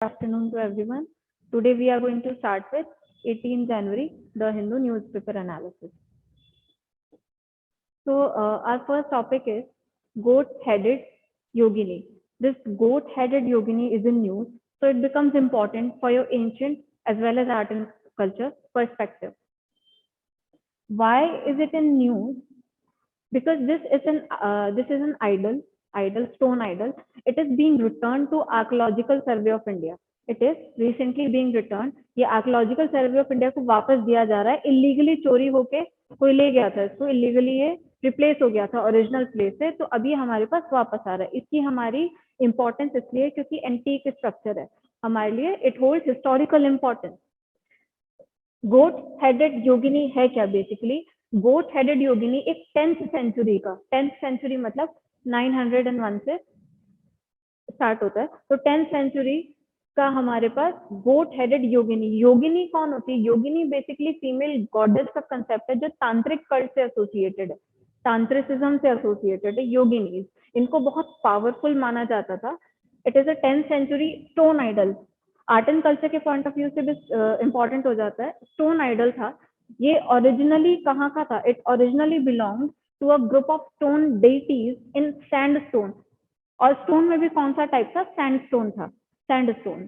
Afternoon to everyone. Today we are going to start with 18 January, the Hindu newspaper analysis. So our first topic is goat-headed yogini. This goat-headed yogini is in news, so it becomes important for your ancient as well as art and culture perspective. Why is it in news? Because this is an stone idol. It is being returned to Archaeological Survey of India. It is recently being returned. ये archaeological survey of India को वापस दिया जा रहा है. Illegally चोरी होके कोई ले गया था इसको, इलीगली ये रिप्लेस हो गया था ओरिजिनल प्लेस से, तो अभी हमारे पास वापस आ रहा है. इसकी हमारी इंपॉर्टेंस इसलिए क्योंकि एंटीक स्ट्रक्चर है हमारे लिए. It holds historical importance. Goat headed yogini है क्या? बेसिकली गोट हेडेड योगिनी एक 10th सेंचुरी का, 10th सेंचुरी मतलब 901 से स्टार्ट होता है, तो 10th सेंचुरी का हमारे पास गोट हेडेड योगिनी. योगिनी कौन होती है? योगिनी बेसिकली फीमेल गॉडेस का कंसेप्ट है जो तांत्रिक कल्ट से एसोसिएटेड है, तांत्रिसिज्म से एसोसिएटेड है. योगिनी इनको बहुत पावरफुल माना जाता था. It is a 10th century stone idol. Art and culture के पॉइंट ऑफ व्यू से भी इम्पोर्टेंट हो जाता है. स्टोन आइडल था. ये ओरिजिनली कहाँ का था? It originally belong to a group of stone deities in sandstone. और स्टोन में भी कौन सा टाइप था? सैंडस्टोन था, सैंडस्टोन.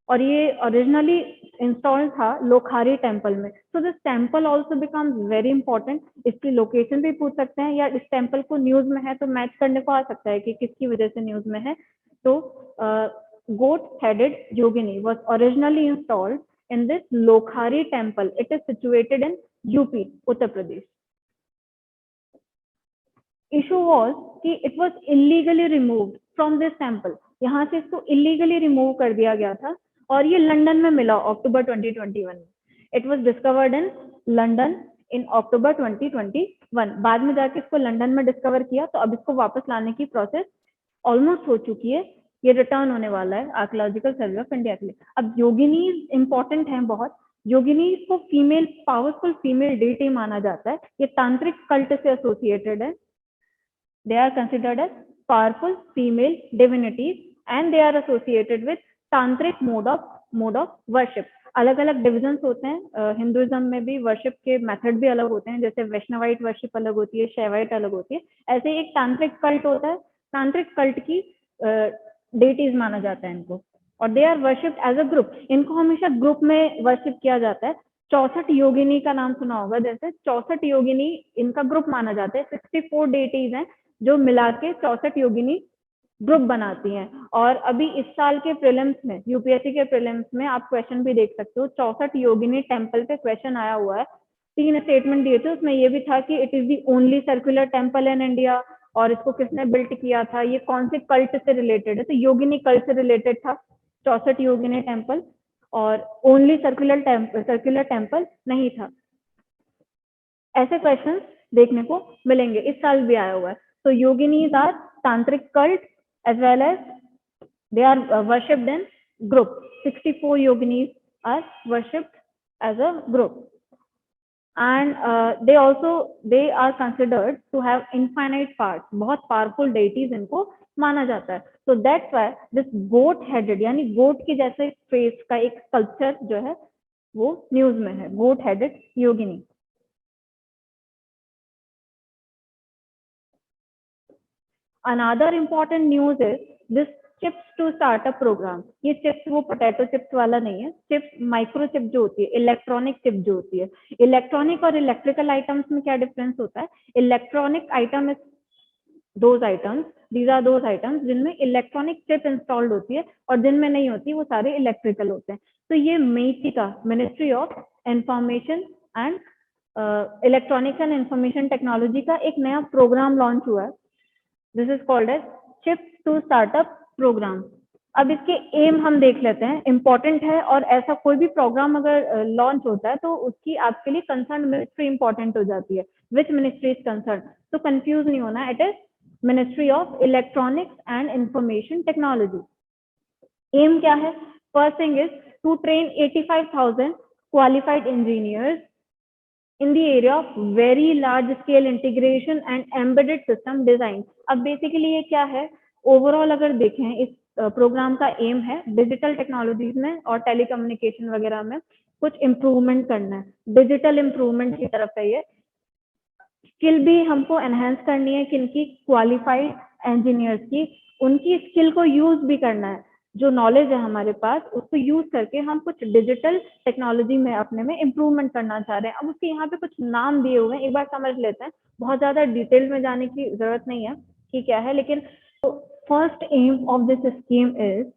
और ये ओरिजिनली इंस्टॉल था लोखारी टेम्पल में. So this temple also becomes very important. इसकी लोकेशन भी पूछ सकते हैं, या इस टेम्पल को न्यूज में है तो मैच करने को आ सकता है कि किसकी वजह से न्यूज में है. तो goat-headed yogini was originally installed in this Lokhari temple. It is situated in UP, Uttar Pradesh. Issue was कि it was illegally removed from this temple. यहाँ से इसको illegally remove कर दिया गया था और ये लंदन में मिला अक्टूबर 2021 में. It was discovered in London in October 2021. बाद में जाके इसको लंदन में डिस्कवर किया, तो अब इसको वापस लाने की प्रोसेस ऑलमोस्ट हो चुकी है. ये रिटर्न होने वाला है आर्कियोलॉजिकल सर्वे ऑफ इंडिया के लिए. अब योगिनीज इंपॉर्टेंट हैं बहुत. योगिनीज को फीमेल, पावरफुल फीमेल डेटी माना जाता है. ये तांत्रिक कल्ट से एसोसिएटेड है. They are considered as powerful female divinities and they are associated with tantric mode of worship. अलग अलग डिविजन्स होते हैं. हिंदुइज्म में भी वर्शिप के मेथड भी अलग होते हैं. जैसे वैष्णवाइट वर्शिप अलग होती है, शैवाइट अलग होती है. ऐसे ही एक तांत्रिक कल्ट होता है. तांत्रिक कल्ट की डेटीज माना जाता है इनको, और they are worshipped as a group. इनको हमेशा ग्रुप में वर्शिप किया जाता है. 64 योगिनी का नाम सुना होगा. जैसे 64 योगिनी इनका ग्रुप माना जाता है. 64 डेटीज हैं जो मिला के 64 योगिनी ग्रुप बनाती हैं. और अभी इस साल के प्रीलिम्स में, यूपीएससी के प्रीलिम्स में आप क्वेश्चन भी देख सकते हो. 64 योगिनी टेम्पल पे क्वेश्चन आया हुआ है. 3 स्टेटमेंट दिए थे. उसमें ये भी था कि it is the only circular temple in India, और इसको किसने बिल्ट किया था, ये कौन से कल्ट से रिलेटेड है. तो योगिनी कल्ट से रिलेटेड था 64 योगिनी टेम्पल, और ओनली सर्कुलर टेम्पल नहीं था. ऐसे क्वेश्चंस देखने को मिलेंगे. इस साल भी आया हुआ है. तो योगिनीज आर तांत्रिक cult as well as they are worshipped in group. 64 yoginis are worshipped as a group, and they are considered to have infinite parts. बहुत powerful deities इनको माना जाता है. So that's why this goat headed, यानी goat की जैसे face का एक sculpture जो है वो न्यूज में है. goat headed Yogini. Another important news is this chips to startup program. ये चिप्स वो पोटैटो चिप्स वाला नहीं है. चिप्स माइक्रो चिप जो होती है, इलेक्ट्रॉनिक चिप जो होती है. इलेक्ट्रॉनिक और इलेक्ट्रिकल आइटम्स में क्या डिफरेंस होता है? Electronic item is those items, these are those items जिनमें इलेक्ट्रॉनिक चिप इंस्टॉल्ड होती है, और जिनमें नहीं होती वो सारे इलेक्ट्रिकल होते हैं. तो ये मेटी का, ministry of information and electronics and information technology का एक नया प्रोग्राम लॉन्च हुआ है. This is called as chips to startup programme. अब इसके एम हम देख लेते हैं. इंपॉर्टेंट है, और ऐसा कोई भी प्रोग्राम अगर लॉन्च होता है तो उसकी आपके लिए कंसर्न मिनिस्ट्री इंपॉर्टेंट हो जाती है. विच मिनिस्ट्री इज कंसर्न, तो कंफ्यूज नहीं होना. It is ministry of electronics and information technology. Aim क्या है? First thing is to train 85,000 qualified engineers in the area of very large scale integration and embedded system design. अब basically ये क्या है? Overall अगर देखें इस प्रोग्राम का एम है डिजिटल टेक्नोलॉजीज में और टेलीकम्युनिकेशन वगैरह में कुछ इम्प्रूवमेंट करना है, डिजिटल इम्प्रूवमेंट की तरफ है ये। स्किल भी हमको एनहेंस करनी है, किनकी, क्वालिफाइड इंजीनियर्स की, उनकी स्किल को यूज भी करना है, जो नॉलेज है हमारे पास उसको यूज करके हम कुछ डिजिटल टेक्नोलॉजी में अपने में इम्प्रूवमेंट करना चाह रहे हैं। अब उसके यहाँ पे कुछ नाम दिए हुए हैं, एक बार समझ लेते हैं, बहुत ज्यादा डिटेल में जाने की जरूरत नहीं है कि क्या है, लेकिन first aim of this scheme is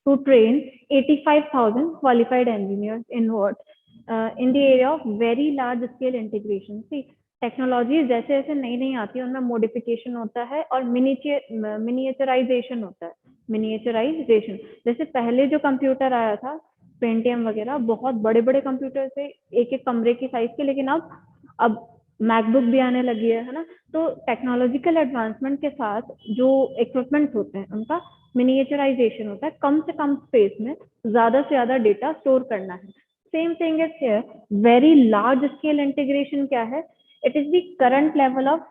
to train 85,000 qualified engineers in what? In the area of very large scale integration. See, technology जैसे जैसे नई नई आती है उनमें मॉडिफिकेशन होता है और मिनिएचराइजेशन होता है। मिनिएचराइजेशन जैसे पहले जो कंप्यूटर आया था पेंटियम वगैरह, बहुत बड़े बड़े कंप्यूटर थे, एक एक कमरे की साइज के, लेकिन अब मैकबुक भी आने लगी है ना। तो टेक्नोलॉजिकल एडवांसमेंट के साथ जो इक्विपमेंट्स होते हैं उनका मिनिएचराइजेशन होता है, कम से कम स्पेस में ज्यादा से ज्यादा डेटा स्टोर करना है। Same thing is here, very large scale integration क्या है? It is the current level of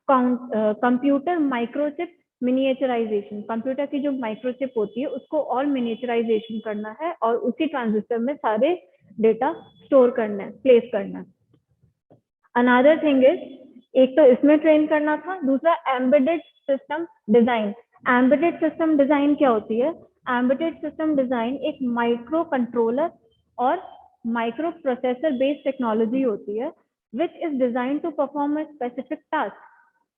computer microchip miniaturisation. Computer की जो माइक्रोचिप होती है उसको और मिनिएचराइजेशन करना है और उसी ट्रांजिस्टर में सारे डेटा स्टोर करना है, प्लेस करना है। अनदर थिंग इज, एक तो इसमें ट्रेन करना था, दूसरा embedded system design. Embedded system design क्या होती है? एम्बेडेड सिस्टम डिजाइन एक माइक्रो कंट्रोलर और माइक्रो प्रोसेसर बेस्ड टेक्नोलॉजी होती है which is design to perform a specific task.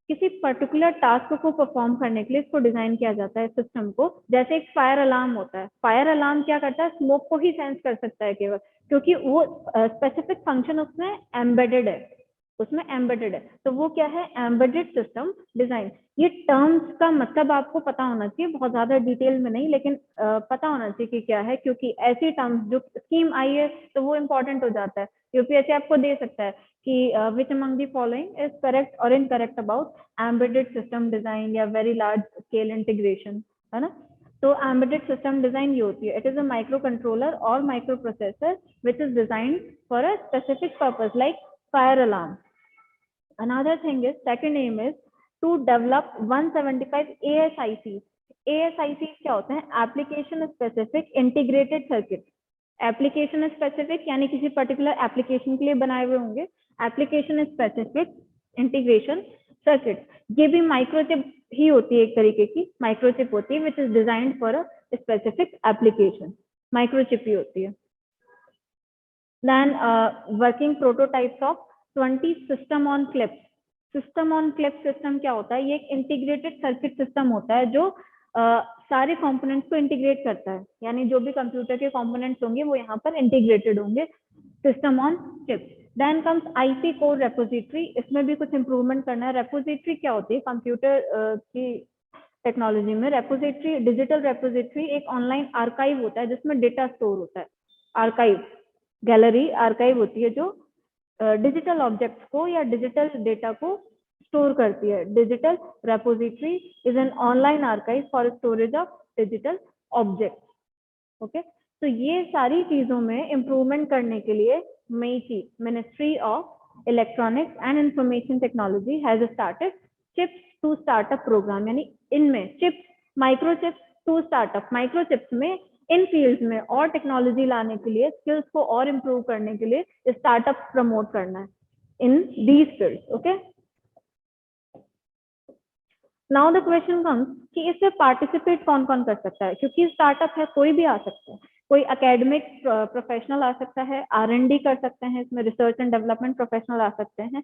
किसी पर्टिकुलर टास्क को परफॉर्म करने के लिए इसको डिजाइन किया जाता है सिस्टम को। जैसे एक फायर अलार्म होता है, फायर अलार्म क्या करता है? स्मोक को ही सेंस कर सकता है केवल, क्योंकि वो स्पेसिफिक फंक्शन उसमें एम्बेडेड है, उसमें एम्बेडेड है। तो वो क्या है? Embedded system design. ये टर्म्स का मतलब आपको पता होना चाहिए, बहुत ज्यादा डिटेल में नहीं, लेकिन पता होना चाहिए कि क्या है, क्योंकि ऐसी टर्म्स जो स्कीम आई है तो वो इंपॉर्टेंट हो जाता है। यूपीएससी आपको दे सकता है कि which among the following is correct और incorrect about embedded system design या वेरी लार्ज स्केल इंटीग्रेशन, है ना। तो एम्बेडेड सिस्टम डिजाइन ये होती है, it is a micro controller और micro processor which is design for a specific purpose like fire alarm. Another thing is, second aim is to develop 175 ASICs. ASICs क्या होते हैं? Application specific integrated circuit. Application specific यानी किसी particular application के लिए बनाए हुए होंगे, एप्लीकेशन स्पेसिफिक इंटीग्रेशन सर्किट। ये भी माइक्रोचिप ही होती है, एक तरीके की माइक्रोचिप होती है which is designed for a specific application, microchip ही होती है। Then working prototypes of 20 system on clips. System on clip system क्या होता है? ये एक इंटीग्रेटेड सर्किट सिस्टम होता है जो सारे कंपोनेंट्स को इंटीग्रेट करता है, यानी जो भी कंप्यूटर के कंपोनेंट्स होंगे वो यहाँ पर इंटीग्रेटेड होंगे, system on clip. Then comes IP core repository. इसमें भी कुछ इंप्रूवमेंट करना है। रेपोजिटरी क्या होती है? कंप्यूटर की टेक्नोलॉजी में रेपोजिटरी, डिजिटल रेपोजिटरी एक ऑनलाइन आर्काइव होता है जिसमें डेटा स्टोर होता है। आर्काइव, गैलरी, आर्काइव होती है जो डिजिटल ऑब्जेक्ट्स को या डिजिटल डेटा को स्टोर करती है। Digital repository is an online archive for storage of digital objects. Okay, तो ये सारी चीजों में इंप्रूवमेंट करने के लिए MeitY, ministry of electronics and information technology has started chips to startup programme. यानी इनमें chips, microchips to startup, microchips में इन फील्ड्स में और टेक्नोलॉजी लाने के लिए, स्किल्स को और इम्प्रूव करने के लिए स्टार्टअप प्रमोट करना है in these fields. Okay, now the question comes कि इससे पार्टिसिपेट कौन कौन कर सकता है? क्योंकि स्टार्टअप है, कोई भी आ सकता है, कोई एकेडमिक प्रोफेशनल आ सकता है, R&D कर सकते हैं, इसमें रिसर्च एंड डेवलपमेंट प्रोफेशनल आ सकते हैं,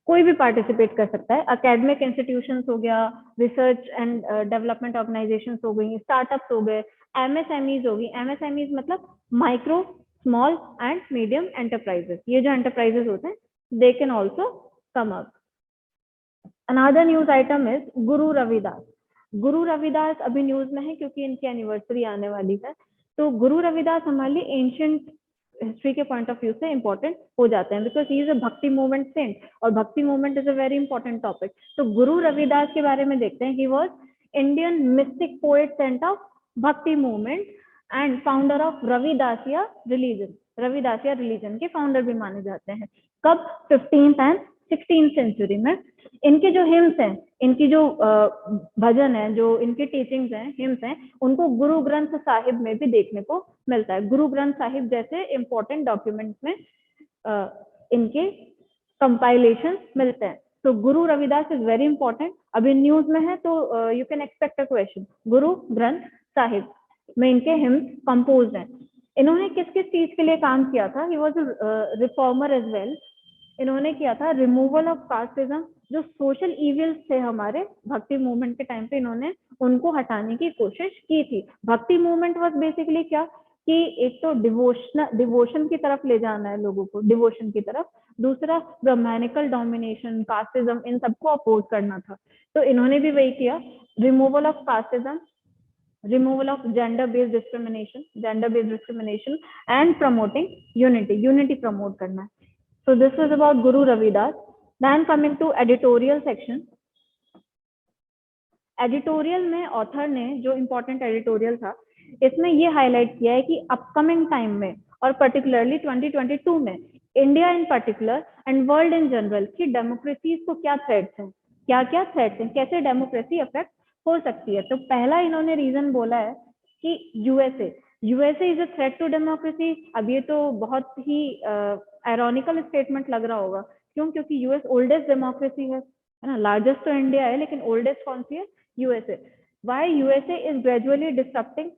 कोई भी पार्टिसिपेट कर सकता है। एकेडमिक इंस्टीट्यूशंस हो गया, रिसर्च एंड डेवलपमेंट ऑर्गेनाइजेशंस हो गई, स्टार्टअप्स हो गए, एमएसएमईज होगी। एमएसएमईज मतलब micro, small and medium enterprises. ये जो एंटरप्राइजेस होते हैं they can also come up. Another news item is Guru Ravidas. Guru Ravidas अभी न्यूज में है क्योंकि इनकी एनिवर्सरी आने वाली है। तो गुरु रविदास हमारे लिए एंशियंट हिस्ट्री के पॉइंट ऑफ व्यू से इंपॉर्टेंट हो जाते हैं बिकॉज ही इज अ भक्ति मूवमेंट सेंट और Bhakti movement is a very important topic. तो गुरु रविदास के बारे में देखते हैं। He was Indian mystic poet saint of Bhakti movement and founder of Ravidasia religion. Ravidasia religion के फाउंडर भी माने जाते हैं। कब? 15th and 16th सेंचुरी में। इनके जो हिम्स हैं, इनकी जो भजन है, जो इनकी टीचिंग्स हैं, हिम्स हैं, उनको गुरु ग्रंथ साहिब में भी देखने को मिलता है। गुरु ग्रंथ साहिब जैसे इंपॉर्टेंट डॉक्यूमेंट्स में इनके कंपाइलेशन मिलते हैं। तो Guru Ravidas is very important. अभी न्यूज में है तो you can expect a question. Guru Granth Sahib में इनके हिम्स कंपोज हैं। इन्होंने किस किस चीज के लिए काम किया था? He was reformer as well. इन्होंने किया था रिमूवल ऑफ कास्टिज्म, जो सोशल इविल्स थे हमारे भक्ति मूवमेंट के टाइम पे, इन्होंने उनको हटाने की कोशिश की थी। भक्ति मूवमेंट वाज बेसिकली क्या कि एक तो डिवोशन की तरफ ले जाना है लोगों को, डिवोशन की तरफ। दूसरा ब्राह्मणिकल डोमिनेशन, कास्टिज्म, इन सबको अपोज करना था। तो इन्होंने भी वही किया, removal of casteism, removal of gender based discrimination and promoting unity promote करना है। So this was about Guru Ravidas. Then coming to editorial section. Editorial में ऑथर ने जो इम्पोर्टेंट एडिटोरियल था, इसमें ये हाईलाइट किया है कि अपकमिंग टाइम में और पर्टिकुलरली 2022 में India in particular and world in general की डेमोक्रेसीज को क्या थ्रेट्स हैं, क्या क्या थ्रेट्स हैं, कैसे डेमोक्रेसी अफेक्ट हो सकती है। तो पहला इन्होंने रीजन बोला है कि USA is a threat to democracy. अब ये तो बहुत ही आयरॉनिकल स्टेटमेंट लग रहा होगा, क्यों? क्योंकि यूएस ओल्डेस्ट डेमोक्रेसी है ना। लार्जेस्ट तो इंडिया है, लेकिन ओल्डेस्ट कौन सी है? USA. Why USA is gradually disturbing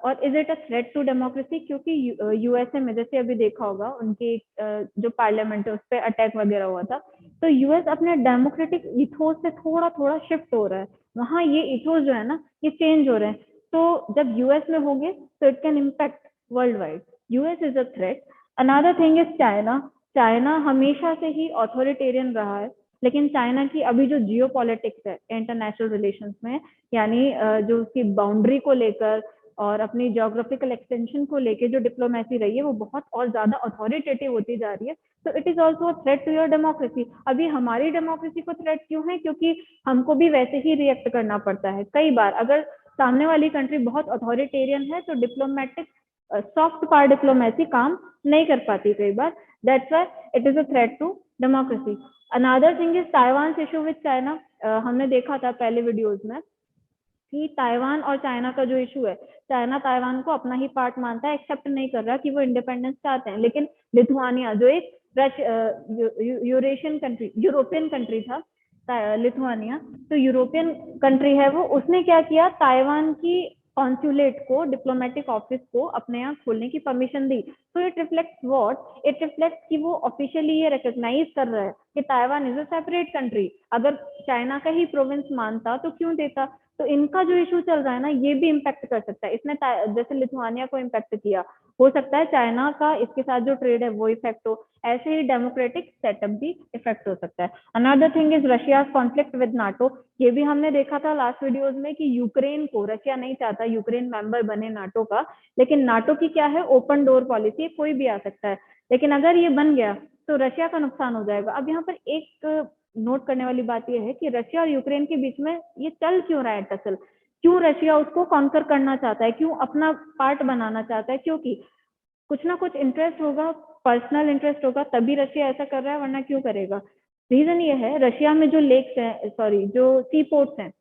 और is it a threat to democracy? क्योंकि यूएसए में जैसे अभी देखा होगा उनकी जो पार्लियामेंट है उस पर अटैक वगैरह हुआ था। तो यूएस अपने डेमोक्रेटिक इथोस से थोड़ा थोड़ा शिफ्ट हो रहा है। वहाँ ये इथोस जो है ना, ये चेंज हो रहे हैं। तो जब यूएस में होंगे तो it can impact world wide. US is a threat. Another thing is China. China हमेशा से ही ऑथोरिटेरियन रहा है, लेकिन चाइना की अभी जो जियो पॉलिटिक्स है इंटरनेशनल रिलेशंस में, यानी जो उसकी बाउंड्री को लेकर और अपनी ज्योग्राफिकल एक्सटेंशन को लेकर जो डिप्लोमेसी रही है, वो बहुत और ज्यादा अथॉरिटेटिव होती जा रही है। तो it is also a threat to your democracy. अभी हमारी डेमोक्रेसी को थ्रेट क्यों है? क्योंकि हमको भी वैसे ही रिएक्ट करना पड़ता है कई बार। अगर सामने वाली कंट्री बहुत अथॉरिटेरियन है तो डिप्लोमेटिक सॉफ्ट पावर डिप्लोमेसी काम नहीं कर पाती कई बार। That's why it is a threat to democracy. Another thing is Taiwan issue with China. हमने देखा था पहले वीडियोस में कि ताइवान और चाइना का जो इशू है, चाइना ताइवान को अपना ही पार्ट मानता है, एक्सेप्ट नहीं कर रहा कि वो इंडिपेंडेंस चाहते हैं। लेकिन लिथुआनिया जो एक यूरोपियन कंट्री था, लिथुआनिया, तो यूरोपियन कंट्री है वो, उसने क्या किया, ताइवान की कॉन्सुलेट को, डिप्लोमेटिक ऑफिस को अपने यहाँ खोलने की परमिशन दी। तो it reflects what? It reflects कि वो ऑफिशियली ये रिकॉग्नाइज कर रहा है कि Taiwan is a separate country. अगर चाइना का ही प्रोविंस मानता तो क्यों देता? तो इनका जो इशू चल रहा है ना, ये भी इम्पैक्ट कर सकता है। इसने जैसे लिथुआनिया को इम्पैक्ट किया, हो सकता है चाइना का इसके साथ जो ट्रेड है वो इफेक्ट हो। ऐसे ही डेमोक्रेटिक सेटअप भी इफेक्ट हो सकता है। Another thing is Russia conflict with NATO. ये भी हमने देखा था लास्ट वीडियोज में कि यूक्रेन को, रशिया नहीं चाहता यूक्रेन मेंबर बने नाटो का, लेकिन नाटो की क्या है, ओपन डोर पॉलिसी, कोई भी आ सकता है। लेकिन अगर ये बन गया तो रशिया का नुकसान हो जाएगा। अब यहाँ पर एक नोट करने वाली बात यह है कि रशिया और यूक्रेन के बीच में ये चल क्यों रहा है टसल? क्यों रशिया उसको कॉन्कर करना चाहता है, क्यों अपना पार्ट बनाना चाहता है? क्योंकि कुछ ना कुछ इंटरेस्ट होगा, पर्सनल इंटरेस्ट होगा, तभी रशिया ऐसा कर रहा है, वरना क्यों करेगा? रीजन ये है, रशिया में जो लेक्स हैं, सॉरी जो सी पोर्ट्स हैं,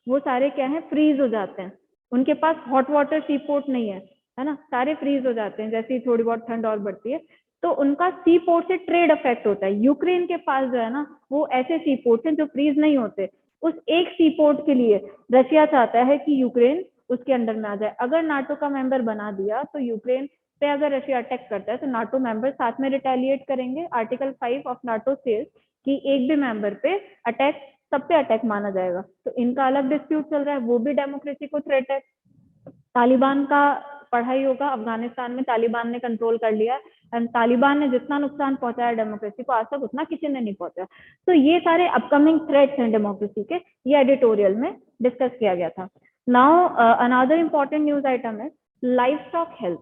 वो सारे क्या है, फ्रीज हो जाते हैं। उनके पास हॉट वाटर सी पोर्ट नहीं है ना, सारे फ्रीज हो जाते हैं जैसे ही थोड़ी बहुत ठंड और बढ़ती है। तो उनका सी पोर्ट से ट्रेड अफेक्ट होता है। यूक्रेन के पास जो है ना, वो ऐसे सी पोर्ट हैं जो फ्रीज नहीं होते। उस एक सी पोर्ट के लिए रशिया चाहता है कि यूक्रेन उसके अंडर में आ जाए। अगर नाटो का मेंबर बना दिया तो यूक्रेन पे अगर रशिया अटैक करता है तो नाटो मेंबर साथ में रिटेलिएट करेंगे। आर्टिकल 5 ऑफ नाटो सेज कि एक भी मेंबर पे अटैक, सब पे अटैक माना जाएगा। तो इनका अलग डिस्प्यूट चल रहा है, वो भी डेमोक्रेसी को थ्रेट है। तालिबान का पढ़ाई होगा, अफगानिस्तान में तालिबान ने कंट्रोल कर लिया एंड तालिबान ने जितना नुकसान पहुंचाया डेमोक्रेसी को, आज तक उतना किसी ने नहीं पहुंचा। तो ये सारे अपकमिंग थ्रेट्स हैं डेमोक्रेसी के, ये एडिटोरियल में डिस्कस किया गया था। Now another important news item है लाइफ स्टॉक हेल्थ।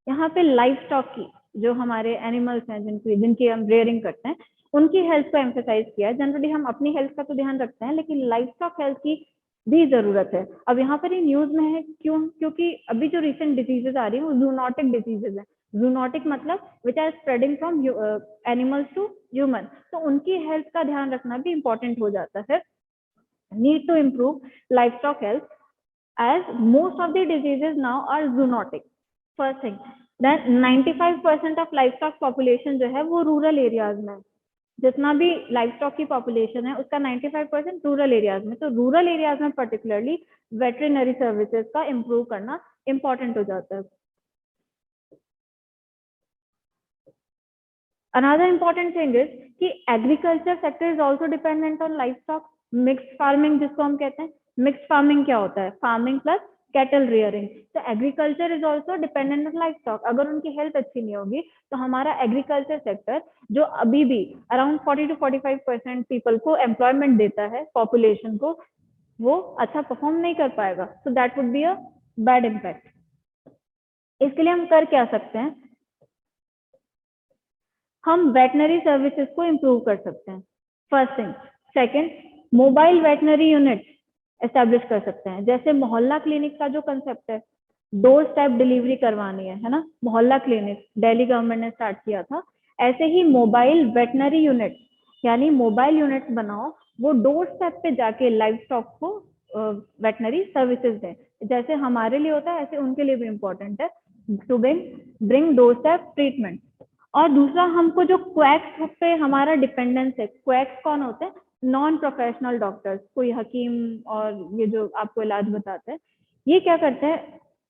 यहाँ पे लाइफ स्टॉक की, जो हमारे एनिमल्स हैं जिनकी हम रेयरिंग करते हैं, उनकी हेल्थ को एम्फेसाइज किया है। जनरली हम अपनी हेल्थ का तो ध्यान रखते हैं, लेकिन लाइफ स्टॉक हेल्थ की भी जरूरत है। अब यहाँ पर ये न्यूज में है क्यों? क्योंकि अभी जो रिसेंट डिजीजेस आ रही है वो जूनोटिक डिजीजेस है। जूनोटिक मतलब which are spreading from animals to human, तो उनकी हेल्थ का ध्यान रखना भी इंपॉर्टेंट हो जाता है. Need to improve life stock health as most of the diseases now are zoonotic. First thing, then 95% of livestock population जो है वो रूरल एरियाज में, जितना भी लाइवस्टॉक की पॉपुलेशन है उसका 95% रूरल एरियाज में. तो रूरल एरियाज में पर्टिकुलरली वेटरिनरी सर्विसेज का इम्प्रूव करना इंपॉर्टेंट हो जाता है. Another important thing is कि agriculture sector is also dependent on livestock. Mixed farming जिसको हम कहते हैं, मिक्स्ड फार्मिंग क्या होता है, फार्मिंग प्लस कैटल रियरिंग. तो agriculture is also dependent on livestock. अगर उनकी हेल्थ अच्छी नहीं होगी तो हमारा एग्रीकल्चर सेक्टर जो अभी भी अराउंड 40 to 45% पीपल को एम्प्लॉयमेंट देता है, पॉपुलेशन को, वो अच्छा परफॉर्म नहीं कर पाएगा. So that would be a bad impact. इसके लिए हम कर क्या सकते हैं, हम वेटनरी सर्विसेज को इम्प्रूव कर सकते हैं. First thing. Second, mobile veterinary unit establish कर सकते हैं. जैसे मोहल्ला क्लिनिक का जो कंसेप्ट है, डोर स्टेप डिलीवरी करवानी है ना, मोहल्ला क्लिनिक दिल्ली गवर्नमेंट ने स्टार्ट किया था. ऐसे ही मोबाइल वेटनरी यूनिट, यानी मोबाइल यूनिट्स बनाओ, वो डोर स्टेप पे जाके लाइव स्टॉक को वेटनरी सर्विसेज दें. जैसे हमारे लिए होता है ऐसे उनके लिए भी इम्पोर्टेंट है to bring doorstep treatment. और दूसरा, हमको जो क्वैक्स पे हमारा डिपेंडेंस है, क्वैक्स कौन होते हैं, नॉन प्रोफेशनल डॉक्टर्स, कोई हकीम और ये जो आपको इलाज बताते हैं, ये क्या करते हैं,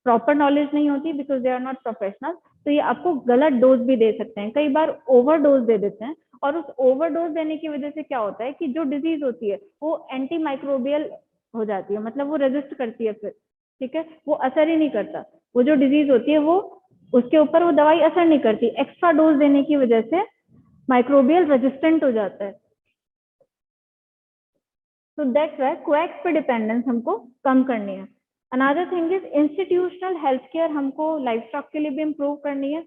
प्रॉपर नॉलेज नहीं होती because they are not professional, तो ये आपको गलत डोज भी दे सकते हैं. कई बार ओवर डोज दे देते हैं, और उस ओवर डोज देने की वजह से क्या होता है कि जो डिजीज होती है वो एंटी माइक्रोबियल हो जाती है, मतलब वो रेजिस्ट करती है फिर, ठीक है, वो असर ही नहीं करता. वो जो डिजीज होती है वो उसके ऊपर वो दवाई असर नहीं करती, एक्स्ट्रा डोज देने की वजह से माइक्रोबियल रेजिस्टेंट हो जाता है. सो दैट्स व्हाई क्वैक्स पे डिपेंडेंस हमको कम करनी है. Another thing is institutional health care हमको लाइफ स्टॉक के लिए भी इम्प्रूव करनी है.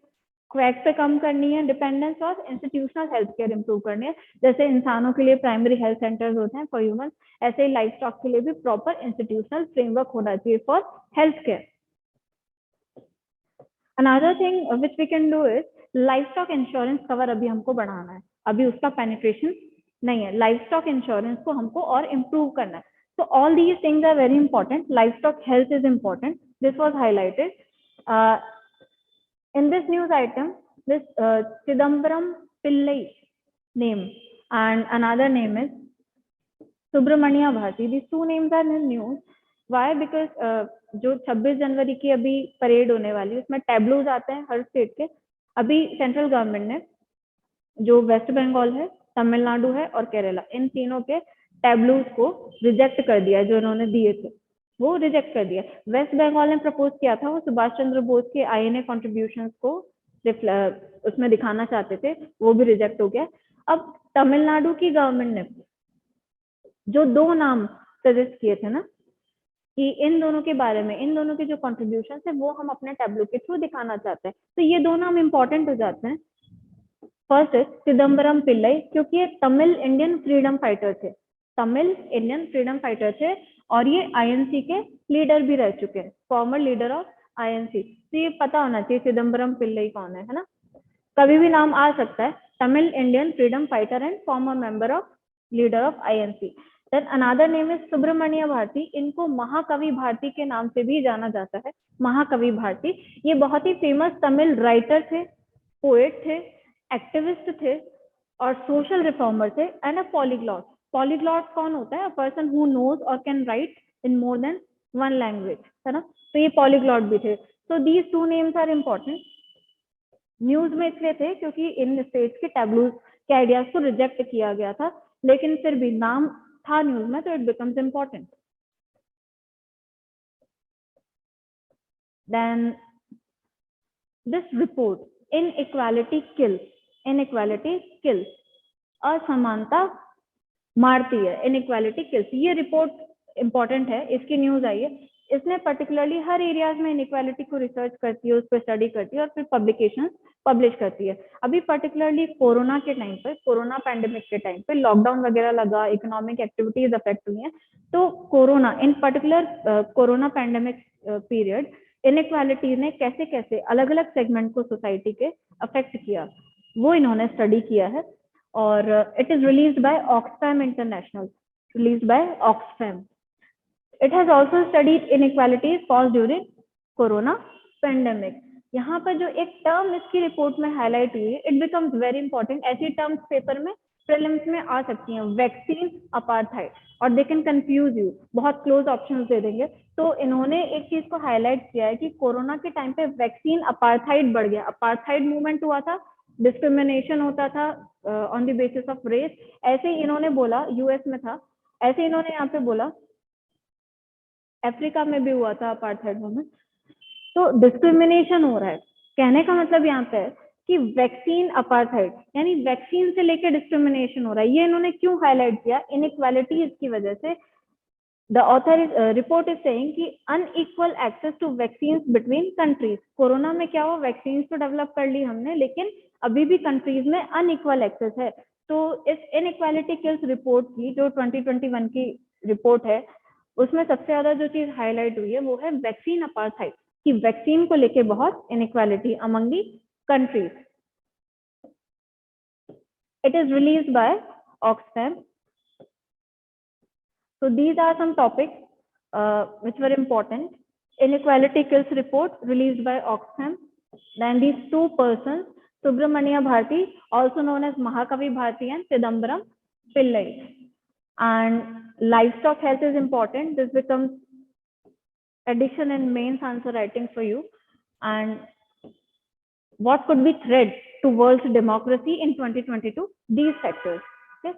क्वैक्स पे कम करनी है डिपेंडेंस, और इंस्टीट्यूशनल हेल्थ केयर इम्प्रूव करनी है. जैसे इंसानों के लिए प्राइमरी हेल्थ सेंटर्स होते हैं फॉर ह्यूमन, ऐसे ही लाइफ स्टॉक के लिए भी प्रॉपर इंस्टीट्यूशनल फ्रेमवर्क होना चाहिए for health care. Another thing which we can do is livestock insurance cover अभी हमको बढ़ाना है, अभी उसका penetration नहीं है. livestock insurance को हमको और improve करना है. So all these things are very important. Livestock health is important. This was highlighted in this news item. This Chidambaram Pillai name and another name is Subramania Bharti. These two names are in news. Why? Because जो 26 जनवरी की अभी parade होने वाली है उसमें टैबलूज आते हैं हर state के. अभी सेंट्रल गवर्नमेंट ने जो वेस्ट बंगाल है, तमिलनाडु है और केरला, इन तीनों के टैबलूज को रिजेक्ट कर दिया. जो इन्होंने दिए थे वो रिजेक्ट कर दिया. वेस्ट बंगाल ने प्रपोज किया था, वो सुभाष चंद्र बोस के आईएनए कॉन्ट्रीब्यूशंस को उसमें दिखाना चाहते थे, वो भी रिजेक्ट हो गया. अब तमिलनाडु की गवर्नमेंट ने जो दो नाम सजेस्ट किए थे ना कि इन दोनों के बारे में, इन दोनों के जो कॉन्ट्रीब्यूशन है वो हम अपने टैबलू के थ्रू दिखाना चाहते हैं, तो ये दो नाम इंपॉर्टेंट हो जाते हैं. फर्स्ट है चिदम्बरम पिल्लई, क्योंकि ये तमिल इंडियन फ्रीडम फाइटर थे, तमिल इंडियन फ्रीडम फाइटर थे, और ये आईएनसी के लीडर भी रह चुके हैं, फॉर्मर लीडर ऑफ आईएनसी. तो ये पता होना चाहिए चिदम्बरम पिल्लई कौन है ना. कभी भी नाम आ सकता है, Tamil Indian freedom fighter and former member of leader of INC. Then another name is Subramania Bharati. इनको महाकवि भारती के नाम से भी जाना जाता है, महाकवि भारती. ये बहुत ही फेमस तमिल राइटर थे, पोएट थे, एक्टिविस्ट थे और सोशल रिफॉर्मर थे, एंड अ पॉलीग्लॉट. पॉलीग्लॉट कौन होता है, अ पर्सन हु नोज और can write in more than one language, है ना. तो ये पॉलीग्लॉट भी थे. So these two names are important. News में इसलिए थे क्योंकि इन स्टेट्स के टैबलूज के आइडियाज को रिजेक्ट किया गया था, लेकिन फिर भी नाम था न्यूज में, तो it becomes important. Then this report, inequality kills, inequality kills, असमानता मारती है, इनइक्वालिटी किल्स. ये रिपोर्ट इंपॉर्टेंट है, इसकी न्यूज आई है. इसने पर्टिकुलरली हर एरियाज में इनइक्वालिटी को रिसर्च करती है, उस पर स्टडी करती है और फिर पब्लिकेशन पब्लिश करती है. अभी पर्टिकुलरली कोरोना के टाइम पे, कोरोना पैंडेमिक के टाइम पे लॉकडाउन वगैरह लगा, इकोनॉमिक एक्टिविटीज अफेक्ट हुई हैं, तो कोरोना इन particular corona pandemic period inequality ने कैसे कैसे अलग अलग सेगमेंट को सोसाइटी के अफेक्ट किया, वो इन्होंने स्टडी किया है। और it is released by Oxfam international, released by Oxfam. It has also studied inequalities caused during corona pandemic. यहाँ पर जो एक टर्म इसकी रिपोर्ट में हाईलाइट हुई है, इट बिकम्स वेरी इंपॉर्टेंट। ऐसी टर्म्स पेपर में प्रीलिम्स में आ सकती हैं, वैक्सीन अपार्थाइड, और दे कैन कंफ्यूज यू, बहुत क्लोज ऑप्शंस दे देंगे। तो इन्होंने एक चीज को हाईलाइट किया है कि कोरोना के टाइम पे वैक्सीन अपार्थाइड बढ़ गया, अपार्थाइड मूवमेंट हुआ था, डिस्क्रिमिनेशन होता था on the basis of race. ऐसे ही इन्होंने बोला, यूएस में था, ऐसे इन्होंने यहाँ पे बोला अफ्रीका में भी हुआ था अपार्थाइड मूवमेंट। तो डिस्क्रिमिनेशन हो रहा है, कहने का मतलब यहाँ पे है कि वैक्सीन अपार्थाइड यानी वैक्सीन से लेकर डिस्क्रिमिनेशन हो रहा है। ये इन्होंने क्यों हाईलाइट किया? इनइक्वालिटीज की वजह से। The author report is saying कि unequal access to vaccine between countries. Corona में क्या हुआ, वैक्सीन तो डेवलप कर ली हमने, लेकिन अभी भी कंट्रीज में अनइक्वल एक्सेस है। तो इस इनइक्वालिटी किल्स रिपोर्ट की, जो 2021 की रिपोर्ट है, उसमें सबसे ज्यादा जो चीज हाईलाइट हुई है वो है वैक्सीन अपार्थाइड, कि वैक्सीन को लेके बहुत inequality among the countries. It is released by Oxfam. So these are some topics which were important. Inequality Kills report released by Oxfam. Then these two persons, Subramania Bharti, also known as Mahakavi Bharti, and Chidambaram Pillai. And livestock health is important. This becomes addition in mains answer writing for you. And what could be threat to world's democracy in 2022? These factors. Okay?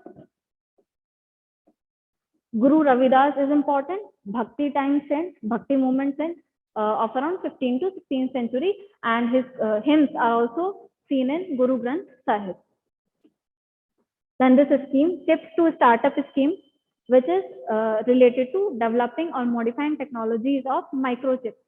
Guru Ravidas is important. Bhakti time sent, Bhakti movement sent of around 15th to 16th century, and his hymns are also seen in Guru Granth Sahib. Then this scheme, tips to start up scheme, which is related to developing or modifying technologies of microchips.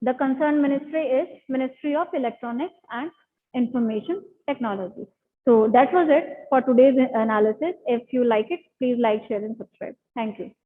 The concerned ministry is Ministry of Electronics and Information Technology. So that was it for today's analysis. If you like it, please like, share, and subscribe. Thank you.